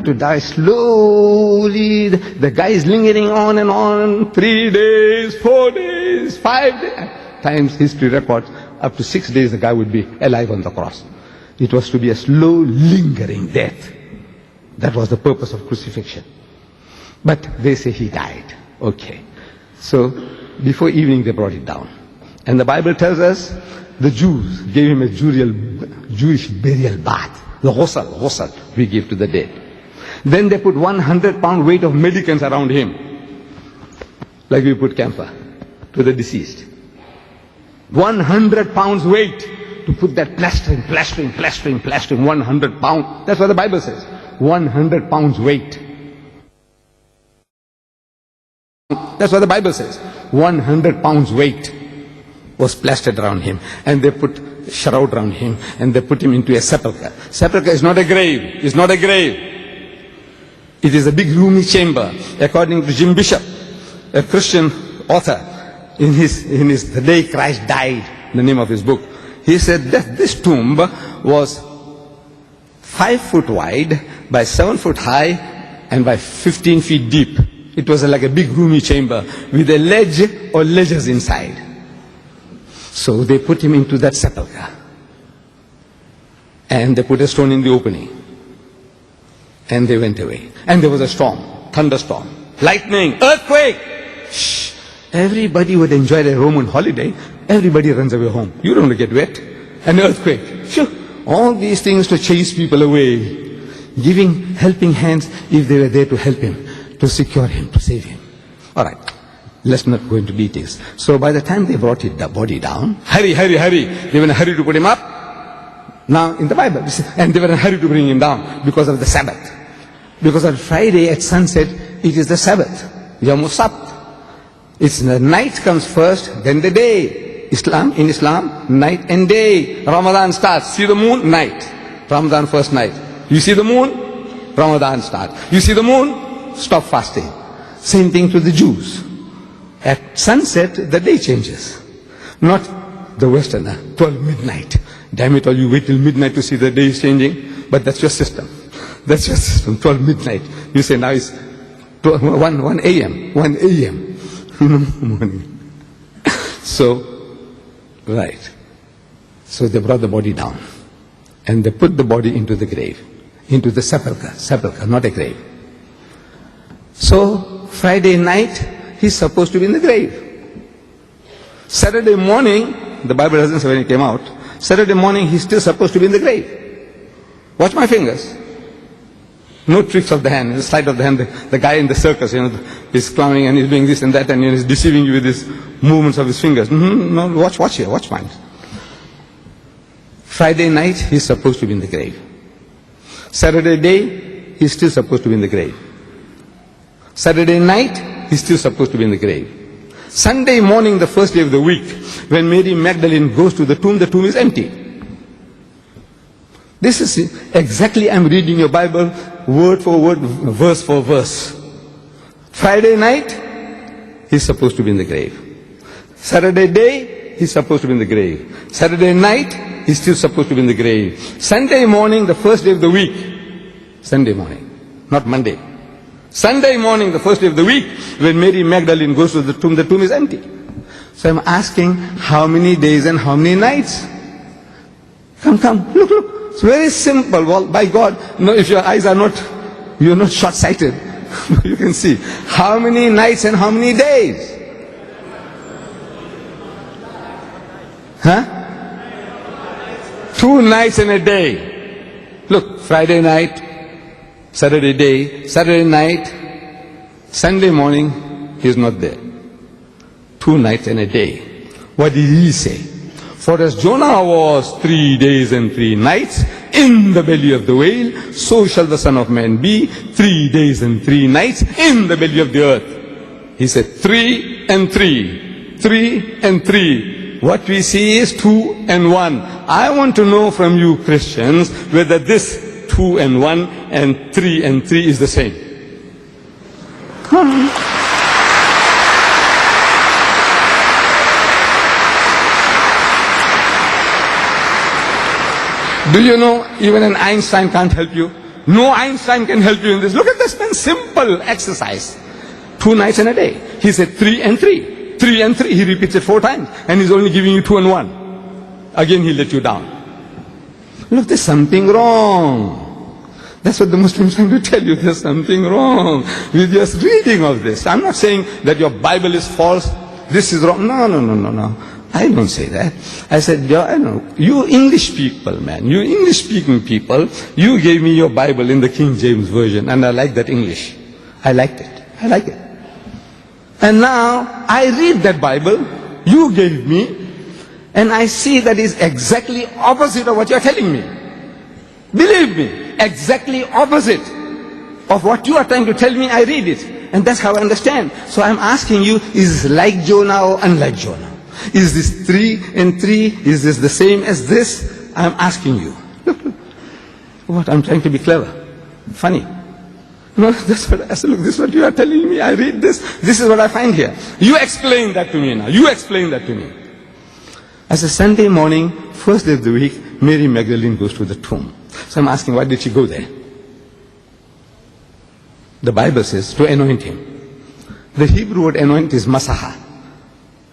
to die slowly. The guy is lingering on and on, 3 days, 4 days, 5 days. Times history records, up to 6 days the guy would be alive on the cross. It was to be a slow, lingering death. That was the purpose of crucifixion. But they say he died. Okay. So, before evening they brought it down. And the Bible tells us, the Jews gave him a Jewish burial bath. The ghusl we give to the dead. Then they put 100-pound weight of medicants around him. Like we put camphor to the deceased. 100 pounds weight to put that plastering, 100 pounds. That's what the Bible says. 100 pounds weight. That's what the Bible says. 100 pounds weight was plastered around him. And they put shroud around him. And they put him into a sepulchre. Sepulchre is not a grave. It's not a grave. It is a big roomy chamber. According to Jim Bishop, a Christian author, in his The Day Christ Died, the name of his book, he said that this tomb was 5 foot wide by 7 foot high and by 15 feet deep. It was like a big roomy chamber with a ledge or ledges inside. So they put him into that sepulchre. And they put a stone in the opening. And they went away. And there was a storm, thunderstorm, lightning, earthquake. Shh. Everybody would enjoy a Roman holiday. Everybody runs away home. You don't want to get wet. An earthquake. Sure. All these things to chase people away. Giving helping hands if they were there to help him, to secure him, to save him. All right. Let's not go into details. So by the time they brought the body down, hurry. They were in a hurry to put him up. Now in the Bible, and they were in a hurry to bring him down because of the Sabbath. Because on Friday at sunset, it is the Sabbath. Yom Sabt. It's the night comes first, then the day. In Islam, night and day. Ramadan starts. See the moon? Night. Ramadan first night. You see the moon? Ramadan starts. You see the moon? Stop fasting. Same thing to the Jews. At sunset, the day changes. Not the Westerner, 12 midnight. Damn it all, you wait till midnight to see the day is changing. But that's your system. That's your system, 12 midnight. You say now it's 1 a.m. 1 a.m. morning. So, right. So they brought the body down. And they put the body into the grave. Into the sepulchre, not a grave. So, Friday night, he's supposed to be in the grave. Saturday morning, the Bible doesn't say when he came out, Saturday morning he's still supposed to be in the grave. Watch my fingers. No tricks of the hand, the sleight of the hand. The guy in the circus, is clowning and he's doing this and that and he's deceiving you with his movements of his fingers. No, watch here, watch mine. Friday night, he's supposed to be in the grave. Saturday day, he's still supposed to be in the grave. Saturday night, he's still supposed to be in the grave. Sunday morning, the first day of the week, when Mary Magdalene goes to the tomb is empty. This is exactly, I'm reading your Bible, word for word, verse for verse. Friday night, he's supposed to be in the grave. Saturday day, he's supposed to be in the grave. Saturday night, he's still supposed to be in the grave. Sunday morning, the first day of the week, Sunday morning, not Monday. Sunday morning, the first day of the week, when Mary Magdalene goes to the tomb is empty. So I'm asking, how many days and how many nights? Come, look. It's very simple. Well, by God, if your eyes are not, you're not short-sighted, you can see. How many nights and how many days? Huh? 2 nights and a day. Look, Friday night, Saturday day, Saturday night, Sunday morning, he's not there. 2 nights and a day. What did he say? For as Jonah was 3 days and 3 nights in the belly of the whale, so shall the Son of Man be 3 days and 3 nights in the belly of the earth. He said 3 and 3. 3 and 3. What we see is 2 and 1. I want to know from you Christians whether this 2 and 1 and 3 is the same. Do you know even an Einstein can't help you? No Einstein can help you in this. Look at this man, simple exercise. 2 nights and a day. He said 3 and 3. 3 and 3. He repeats it 4 times. And he's only giving you 2 and 1. Again he let you down. Look, there's something wrong. That's what the Muslims are trying to tell you. There's something wrong with just reading of this. I'm not saying that your Bible is false. This is wrong. No. I don't say that. I said, you English people, man, you English speaking people, you gave me your Bible in the King James Version, and I like that English. I liked it. I like it. And now I read that Bible you gave me, and I see that is exactly opposite of what you're telling me. Believe me, exactly opposite of what you are trying to tell me. I read it, and that's how I understand. So I'm asking you, is this like Jonah or unlike Jonah? Is this 3 and 3? Is this the same as this? I'm asking you. Look. What? I'm trying to be clever. Funny. No, that's what I said. Look, this is what you are telling me. I read this. This is what I find here. You explain that to me now. You explain that to me. As a Sunday morning, first day of the week, Mary Magdalene goes to the tomb. So I'm asking, why did she go there? The Bible says to anoint him. The Hebrew word anoint is masaha.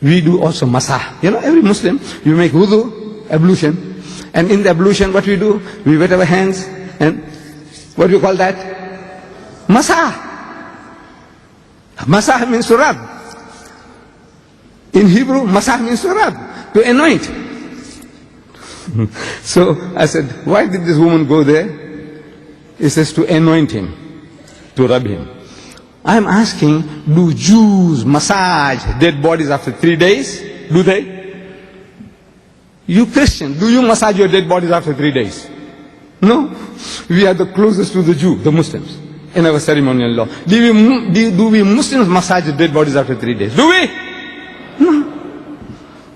We do also masah. Every Muslim, you make wudu, ablution. And in the ablution, what we do? We wet our hands. And what do you call that? Masah. Masah means to rub. In Hebrew, masah means to rub, to anoint. So I said, why did this woman go there? It says to anoint him, to rub him. I'm asking, do Jews massage dead bodies after 3 days? Do they? You Christian, do you massage your dead bodies after 3 days? No. We are the closest to the Jew, the Muslims, in our ceremonial law. Do we Muslims massage dead bodies after 3 days? Do we? No.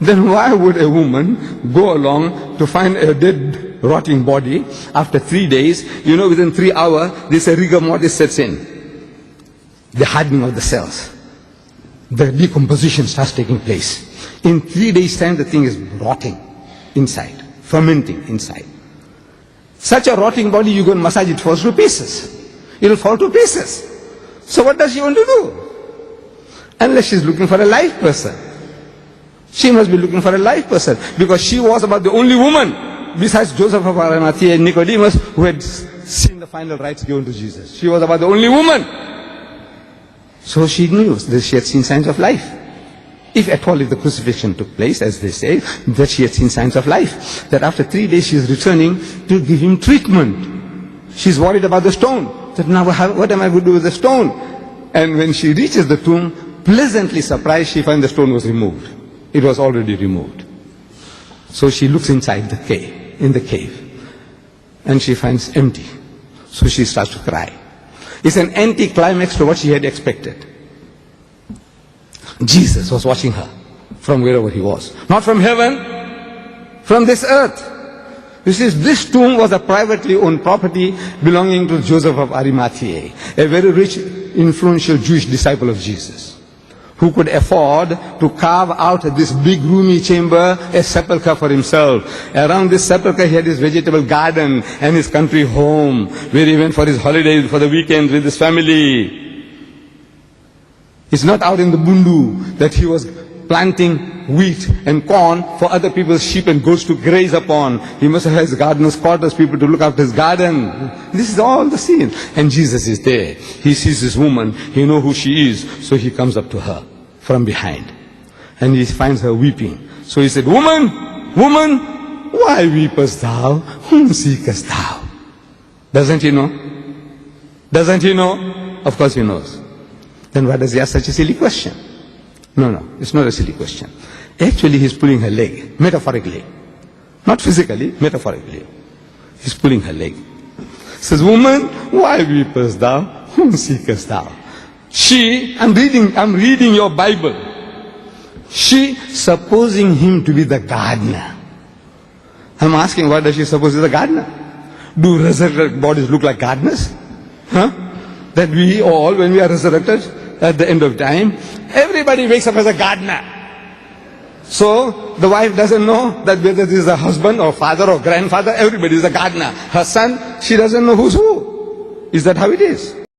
Then why would a woman go along to find a dead, rotting body after 3 days? Within 3 hours, this rigor mortis sets in. The hardening of the cells. The decomposition starts taking place. In 3 days' time, the thing is rotting inside, fermenting inside. Such a rotting body, you go and massage, it falls to pieces. It'll fall to pieces. So what does she want to do? Unless she's looking for a live person. She must be looking for a live person, because she was about the only woman, besides Joseph of Arimathea and Nicodemus, who had seen the final rites given to Jesus. She was about the only woman. So she knew that she had seen signs of life. If at all, if the crucifixion took place, as they say, that she had seen signs of life. That after 3 days she is returning to give him treatment. She's worried about the stone. That now what am I going to do with the stone? And when she reaches the tomb, pleasantly surprised, she finds the stone was removed. It was already removed. So she looks inside the cave, in the cave, and she finds empty. So she starts to cry. It's an anti-climax to what she had expected. Jesus was watching her from wherever he was. Not from heaven, from this earth. You see, this tomb was a privately owned property belonging to Joseph of Arimathea, a very rich, influential Jewish disciple of Jesus, who could afford to carve out this big roomy chamber, a sepulchre for himself. Around this sepulchre he had his vegetable garden and his country home, where he went for his holidays, for the weekends with his family. It's not out in the bundu that he was planting wheat and corn for other people's sheep and goats to graze upon. He must have his gardener's quarters, people to look after his garden. This is all the scene. And Jesus is there. He sees this woman. He knows who she is. So he comes up to her from behind. And he finds her weeping. So he said, woman, why weepest thou? Whom seekest thou? Doesn't he know? Doesn't he know? Of course he knows. Then why does he ask such a silly question? No, it's not a silly question. Actually, he's pulling her leg, metaphorically. Not physically, metaphorically. He's pulling her leg. Says, woman, why weepest thou? Whom seekest thou? I'm reading your Bible. She, supposing him to be the gardener. I'm asking, why does she suppose he's the gardener? Do resurrected bodies look like gardeners? That we all, when we are resurrected at the end of time, everybody wakes up as a gardener. So the wife doesn't know that whether this is a husband or father or grandfather, everybody is a gardener. Her son, she doesn't know who's who. Is that how it is?